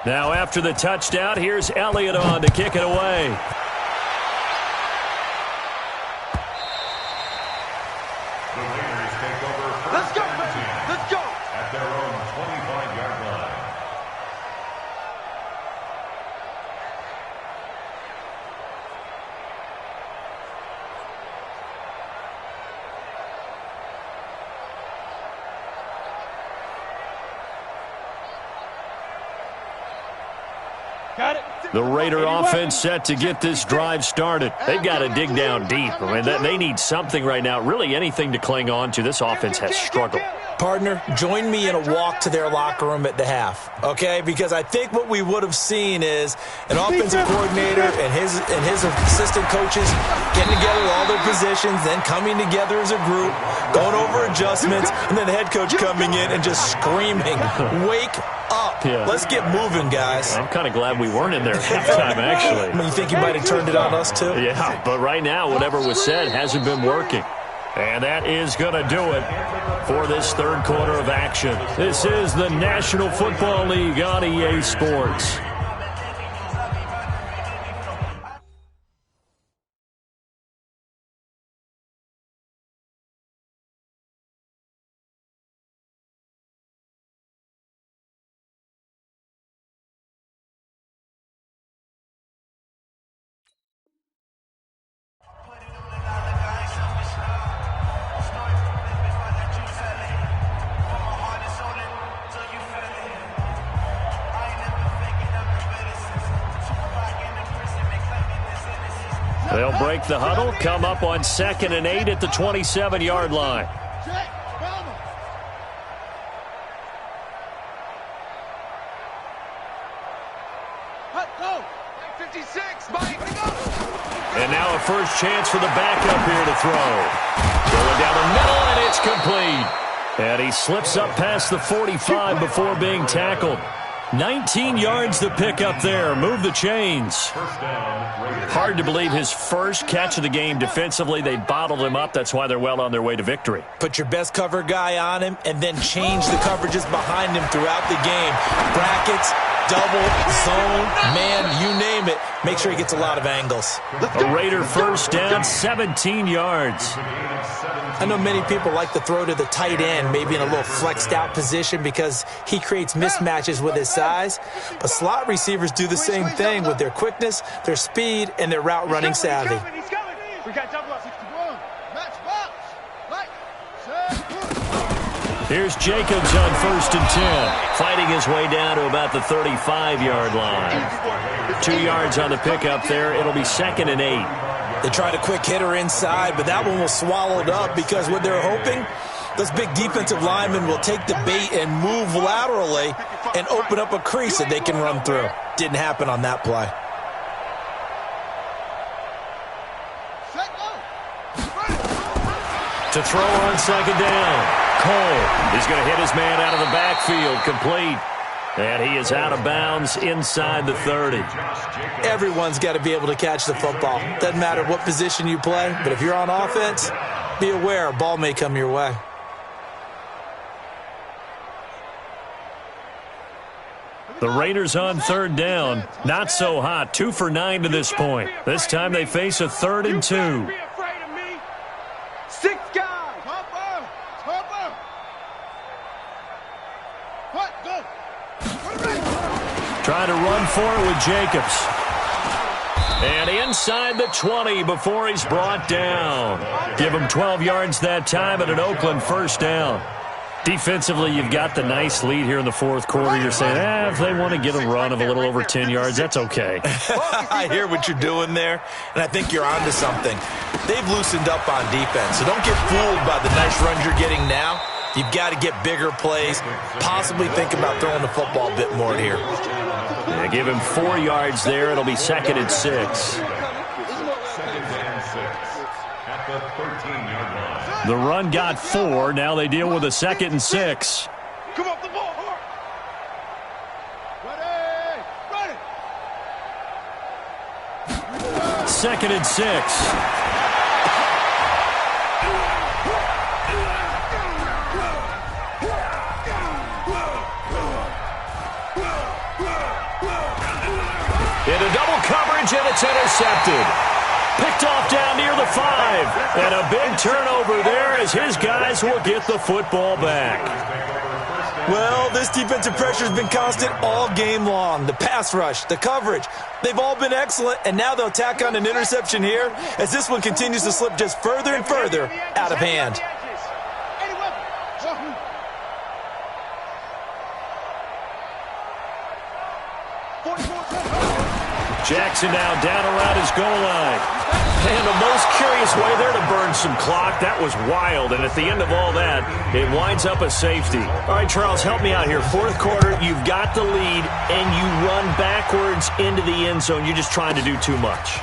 A: Now after the touchdown, here's Elliott on to kick it away.
C: The Raiders take over first.
F: Let's go, baby. Let's go.
C: At their own 25-yard line.
A: The Raider offense set to get this drive started. They've got to dig down deep. I mean, they need something right now, really anything to cling on to. This offense has struggled.
B: Partner, join me in a walk to their locker room at the half, okay? Because I think what we would have seen is an offensive coordinator and his assistant coaches getting together with all their positions, then coming together as a group, going over adjustments, and then the head coach coming in and just screaming, "Wake up.
A: Yeah.
B: Let's get moving, guys."
A: I'm kind of glad we weren't in there at halftime, actually.
B: You think he might have turned it on us, too?
A: Yeah, but right now, whatever was said hasn't been working. And that is going to do it for this third quarter of action. This is the National Football League on EA Sports. They'll break the huddle, come up on 2nd and 8 at the 27-yard line. And now a first chance for the backup here to throw. Going down the middle, and it's complete. And he slips up past the 45 before being tackled. 19 yards to pick up there. Move the chains. Hard to believe his first catch of the game defensively. They bottled him up. That's why they're well on their way to victory.
B: Put your best cover guy on him and then change the coverages behind him throughout the game. Brackets, double, zone, man, you name it. Make sure he gets a lot of angles.
A: A Raider first down, 17 yards.
B: I know many people like to throw to the tight end, maybe in a little flexed out position because he creates mismatches with his size. But slot receivers do the same thing with their quickness, their speed, and their route running savvy.
A: Here's Jacobs on 1st and 10, fighting his way down to about the 35-yard line. 2 yards on the pickup there. It'll be 2nd and 8.
B: They tried a quick hitter inside, but that one was swallowed up because what they're hoping, those big defensive linemen will take the bait and move laterally and open up a crease that they can run through. Didn't happen on that play.
A: To throw on 2nd down. Cole is going to hit his man out of the backfield, complete. And he is out of bounds inside the 30.
B: Everyone's got to be able to catch the football. Doesn't matter what position you play, but if you're on offense, be aware a ball may come your way.
A: The Raiders on 3rd down. Not so hot. 2 for 9 to this point. This time they face a 3rd and 2. Trying to run for it with Jacobs. And inside the 20 before he's brought down. Give him 12 yards that time at an Oakland first down. Defensively, you've got the nice lead here in the 4th quarter. You're saying, if they want to get a run of a little over 10 yards, that's okay.
B: I hear what you're doing there, and I think you're onto something. They've loosened up on defense, so don't get fooled by the nice runs you're getting now. You've got to get bigger plays, possibly think about throwing the football a bit more here.
A: Yeah, give him 4 yards there. It'll be 2nd and 6. The run got 4. Now they deal with a 2nd and 6.
D: Come off the ball, hard. Ready.
A: 2nd and 6. Into double coverage, and it's intercepted. Picked off down near the 5. And a big turnover there as his guys will get the football back.
B: Well, this defensive pressure has been constant all game long. The pass rush, the coverage, they've all been excellent, and now they'll tack on an interception here as this one continues to slip just further and further out of hand.
A: Jackson now down around his goal line. And the most curious way there to burn some clock. That was wild. And at the end of all that, it winds up a safety. All right, Charles, help me out here. Fourth quarter, you've got the lead, and you run backwards into the end zone. You're just trying to do too much.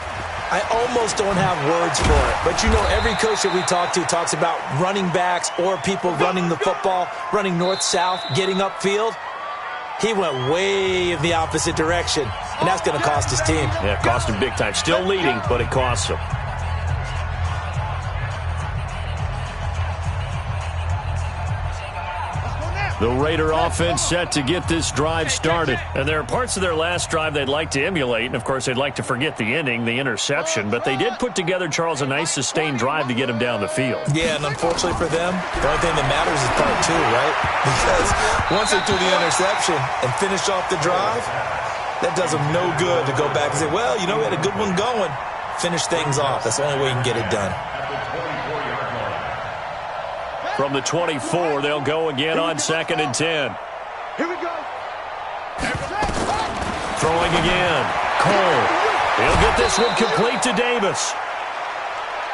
B: I almost don't have words for it. But, you know, every coach that we talk to talks about running backs or people running the football, running north-south, getting upfield. He went way in the opposite direction, and that's going to cost his team.
A: Yeah, cost him big time. Still leading, but it costs him. The Raider offense set to get this drive started. And there are parts of their last drive they'd like to emulate. And, of course, they'd like to forget the ending, the interception. But they did put together, Charles, a nice sustained drive to get him down the field.
B: Yeah, and unfortunately for them, the only thing that matters is part two, right? Because once they threw the interception and finished off the drive, that does them no good to go back and say, well, you know, we had a good one going. Finish things off. That's the only way you can get it done.
A: From the 24, they'll go again on 2nd and 10.
D: Here we go.
A: Throwing again. Cole. He'll get this one complete to Davis.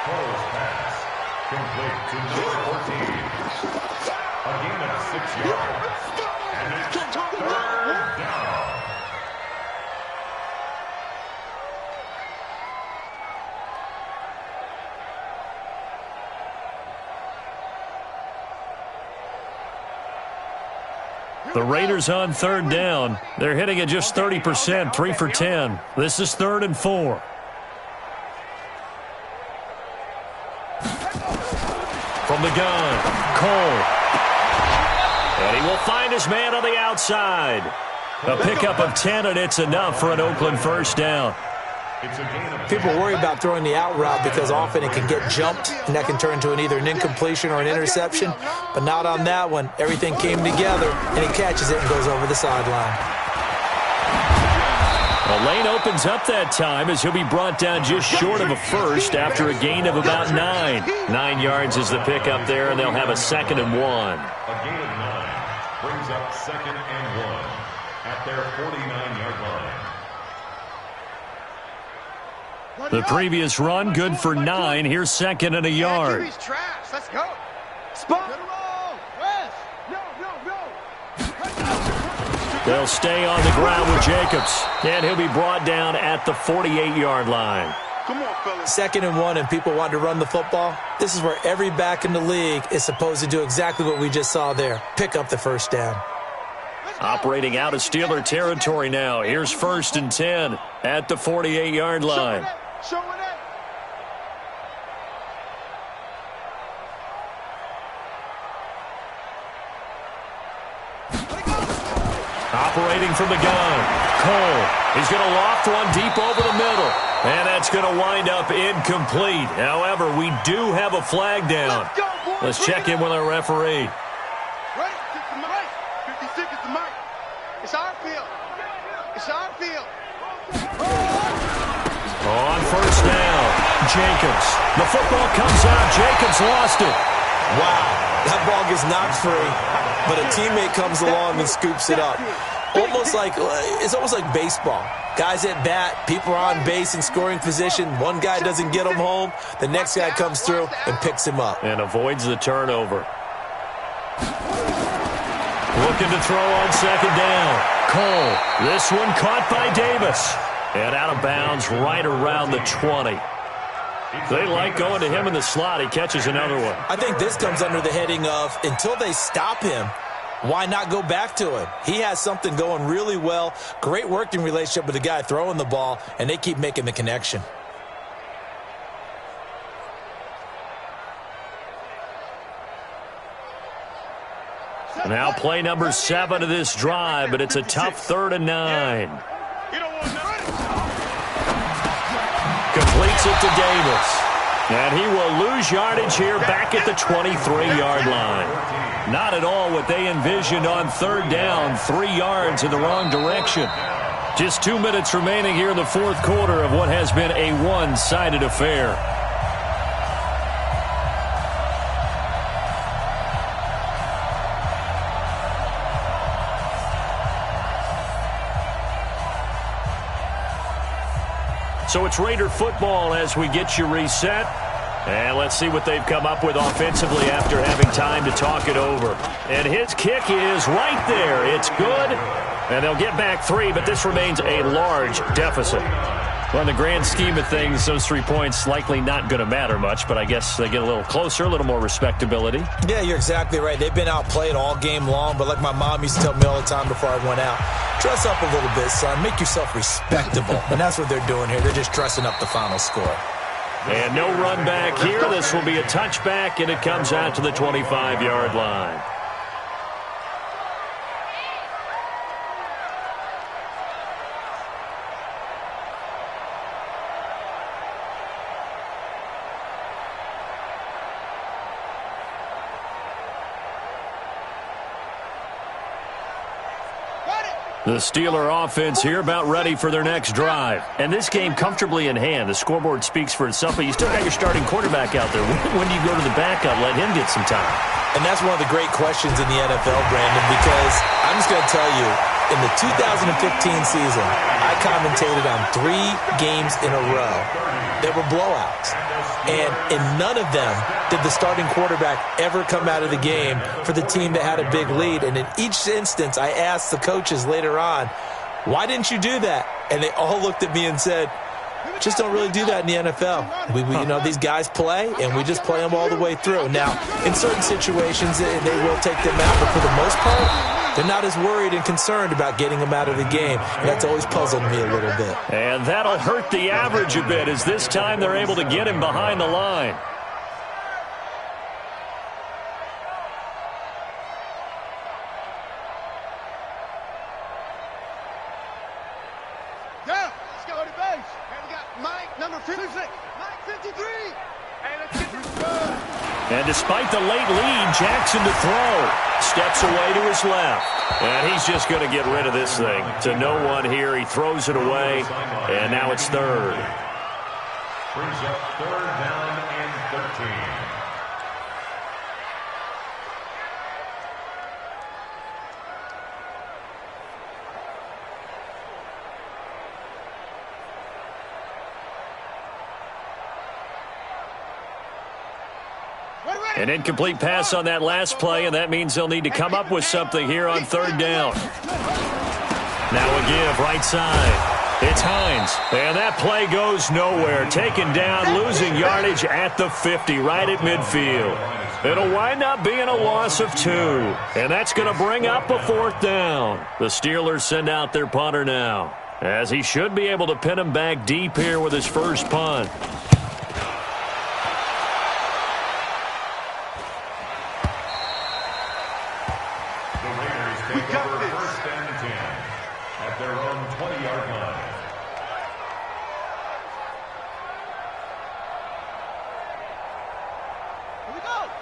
C: Cole's pass complete to number 14. A gain of 6 yards. And it's 3rd down.
A: The Raiders on 3rd down. They're hitting at just 30%, 3 for 10. This is 3rd and 4. From the gun, Cole. And he will find his man on the outside. A pickup of 10, and it's enough for an Oakland first down.
B: People worry about throwing the out route because often it can get jumped, and that can turn into either an incompletion or an interception. But not on that one. Everything came together, and he catches it and goes over the sideline.
A: The lane opens up that time as he'll be brought down just short of a first after a gain of about 9. 9 yards is the pickup there, and they'll have a 2nd and 1.
C: A gain of 9 brings up 2nd and 1 at their 49-yard line.
A: The previous run, good for 9. Here's 2nd and a yard.
E: Let's go.
D: Spot.
A: They'll stay on the ground with Jacobs. And he'll be brought down at the 48-yard line.
F: Come on, fellas.
B: 2nd and 1, and people want to run the football. This is where every back in the league is supposed to do exactly what we just saw there. Pick up the first down.
A: Operating out of Steeler territory now. Here's 1st and 10 at the 48-yard line.
D: Showing it.
A: Operating from the gun. Cole. He's going to loft one deep over the middle. And that's going to wind up incomplete. However, we do have a flag down. Let's check in with our referee.
D: Right, it's the mic. 56 is the mic. It's our field. It's our field.
A: On 1st down, Jacobs. The football comes out. Jacobs lost it.
B: Wow, that ball gets knocked free, but a teammate comes along and scoops it up. It's almost like baseball. Guys at bat, people are on base in scoring position. One guy doesn't get him home. The next guy comes through and picks him up.
A: And avoids the turnover. Looking to throw on 2nd down. Cole. This one caught by Davis. And out of bounds right around the 20. They like going to him in the slot. He catches another one.
B: I think this comes under the heading of until they stop him, why not go back to him? He has something going really well. Great working relationship with the guy throwing the ball, and they keep making the connection.
A: Now play number 7 of this drive, but it's a tough 3rd and 9. Completes it to Davis. And he will lose yardage here back at the 23-yard line. Not at all what they envisioned on 3rd down. 3 yards in the wrong direction. Just 2 minutes remaining here in the 4th quarter of what has been a one-sided affair. So it's Raider football as we get you reset. And let's see what they've come up with offensively after having time to talk it over. And his kick is right there. It's good. And they'll get back 3, but this remains a large deficit. Well, in the grand scheme of things, those 3 points likely not going to matter much, but I guess they get a little closer, a little more respectability.
B: Yeah, you're exactly right. They've been outplayed all game long, but like my mom used to tell me all the time before I went out, dress up a little bit, son. Make yourself respectable. And that's what they're doing here. They're just dressing up the final score.
A: And no run back here. This will be a touchback, and it comes out to the 25-yard line. The Steeler offense here about ready for their next drive. And this game comfortably in hand. The scoreboard speaks for itself, but you still got your starting quarterback out there. When do you go to the backup, let him get some time?
B: And that's one of the great questions in the NFL, Brandon, because I'm just going to tell you, in the 2015 season, I commentated on 3 games in a row that were blowouts. And in none of them did the starting quarterback ever come out of the game for the team that had a big lead. And in each instance, I asked the coaches later on, why didn't you do that? And they all looked at me and said, just don't really do that in the NFL. You know, these guys play, and we just play them all the way through. Now, in certain situations, they will take them out, but for the most part, they're not as worried and concerned about getting them out of the game. And that's always puzzled me a little bit.
A: And that'll hurt the average a bit, as this time they're able to get him behind the line.
D: Yeah, let's go to base. And we got Mike, number 56. Mike, 53. Hey, let's get this good.
A: And despite the late lead, Jackson to throw. Steps away to his left. And he's just going to get rid of this thing. To no one here. He throws it away. And now it's third.
C: Brings up 3rd down and 13.
A: An incomplete pass on that last play, and that means they'll need to come up with something here on 3rd down. Now a give, right side. It's Hines, and that play goes nowhere. Taken down, losing yardage at the 50, right at midfield. It'll wind up being a loss of 2, and that's going to bring up a 4th down. The Steelers send out their punter now, as he should be able to pin him back deep here with his first punt.
C: We got this. 1st and 10 at their own 20-yard line.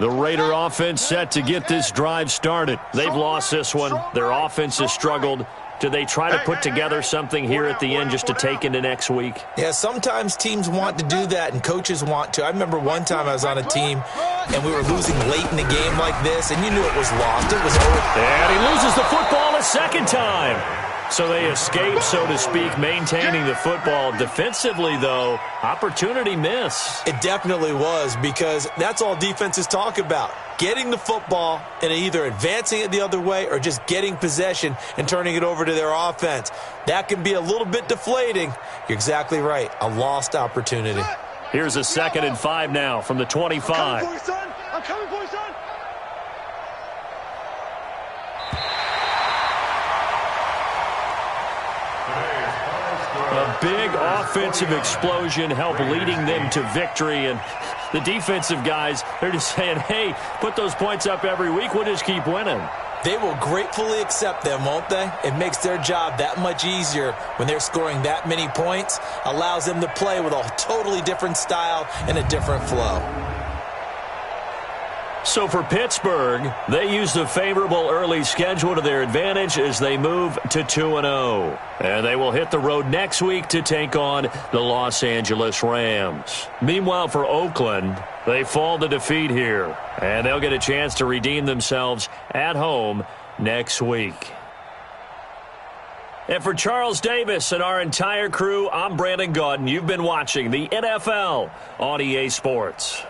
A: The Raider offense set to get this drive started. They've lost this one. Their offense has struggled. Do they try to put together something here at the end just to take into next week?
B: Yeah, sometimes teams want to do that and coaches want to. I remember one time I was on a team and we were losing late in the game like this, and you knew it was lost. It was over.
A: And he loses the football a second time. So they escape, so to speak, maintaining the football. Defensively, though, opportunity miss.
B: It definitely was, because that's all defenses talk about. Getting the football and either advancing it the other way or just getting possession and turning it over to their offense. That can be a little bit deflating. You're exactly right. A lost opportunity.
A: Here's a 2nd and 5 now from the 25.
D: I'm coming for you, son. I'm coming for you, son.
A: A big offensive explosion helped leading them to victory, and the defensive guys, they're just saying, hey, put those points up every week, we'll just keep winning.
B: They will gratefully accept them, won't they? It makes their job that much easier when they're scoring that many points, allows them to play with a totally different style and a different flow.
A: So for Pittsburgh, they use the favorable early schedule to their advantage as they move to 2-0. And they will hit the road next week to take on the Los Angeles Rams. Meanwhile, for Oakland, they fall to defeat here. And they'll get a chance to redeem themselves at home next week. And for Charles Davis and our entire crew, I'm Brandon Gaudin. You've been watching the NFL on EA Sports.